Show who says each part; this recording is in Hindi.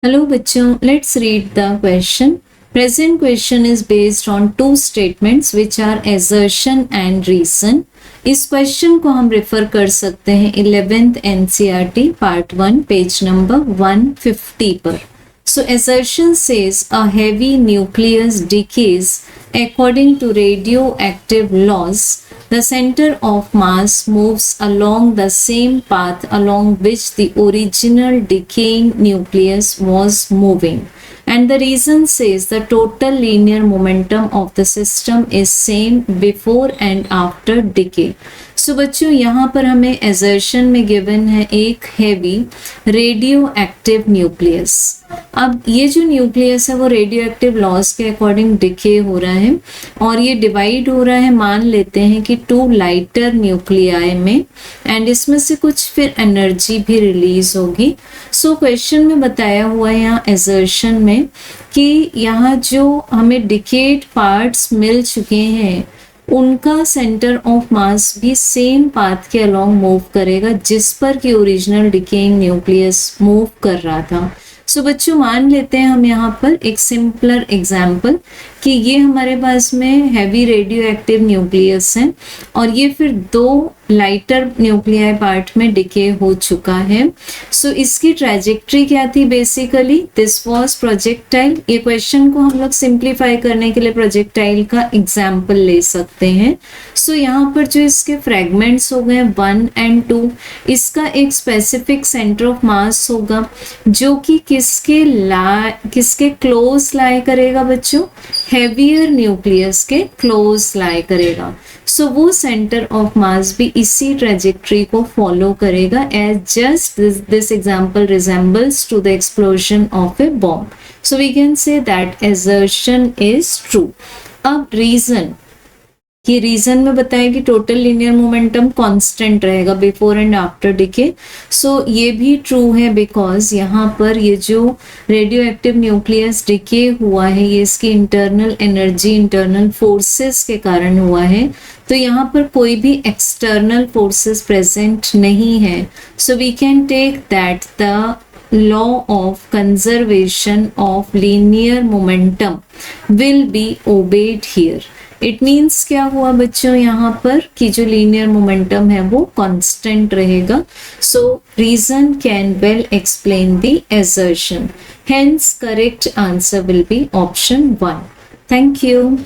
Speaker 1: Hello बच्चों, let's read the question. Present question is based on two statements which are assertion and reason. इस क्वेश्चन को हम रेफर कर सकते हैं 11th NCERT part 1 page number 150 पर. So assertion says a heavy nucleus decays according to radioactive laws. The center of mass moves along the same path along which the original decaying nucleus was moving. And the reason says the total linear momentum of the system is same before and after decay. So बच्चों यहाँ पर हमें assertion में given है एक heavy radioactive nucleus. अब ये जो न्यूक्लियस है वो रेडियोएक्टिव लॉज के अकॉर्डिंग डिके हो रहा है और ये डिवाइड हो रहा है, मान लेते हैं कि टू लाइटर न्यूक्लियाई में, एंड इसमें से कुछ फिर एनर्जी भी रिलीज होगी. सो क्वेश्चन में बताया हुआ है यहाँ एजर्शन में कि यहाँ जो हमें डिकेड पार्ट्स मिल चुके हैं उनका सेंटर ऑफ मास भी सेम पाथ के अलोंग मूव करेगा जिस पर कि ओरिजिनल डिकेइंग न्यूक्लियस मूव कर रहा था. सो बच्चों मान लेते हैं हम यहाँ पर एक सिंपलर एग्जाम्पल कि ये हमारे पास में हैवी रेडियो एक्टिव न्यूक्लियस है और ये फिर दो लाइटर न्यूक्लियाई पार्ट में डिके हो चुका है. सो इसकी ट्रैजेक्टरी क्या थी? Basically this was projectile. ये क्वेश्चन को हम लोग सिंप्लीफाई करने के लिए प्रोजेक्टाइल का एग्जाम्पल ले सकते हैं. सो यहाँ पर जो इसके फ्रेगमेंट्स हो गए 1 and 2, इसका एक स्पेसिफिक सेंटर ऑफ मास होगा जो कि किसके क्लोज लाई करेगा बच्चों? हेवियर न्यूक्लियस के क्लोज लाई करेगा. सो वो सेंटर ऑफ मास भी इसी ट्रेजेक्टरी को फॉलो करेगा as just this example resembles to the explosion of a bomb. So we can say that assertion is true. अब रीजन, ये रीजन में बताया कि टोटल लीनियर मोमेंटम कांस्टेंट रहेगा before and after decay. So ये भी ट्रू है बिकॉज यहाँ पर ये जो रेडियो एक्टिव न्यूक्लियस डिके हुआ है ये इसकी इंटरनल एनर्जी, इंटरनल फोर्सेस के कारण हुआ है. तो यहाँ पर कोई भी एक्सटर्नल फोर्सेस प्रेजेंट नहीं है. So we can take that the law of conservation of linear momentum will be obeyed here. It means क्या हुआ बच्चों यहाँ पर कि जो लीनियर मोमेंटम है वो कांस्टेंट रहेगा. So reason can well explain the assertion. Hence correct answer will be option 1. Thank you.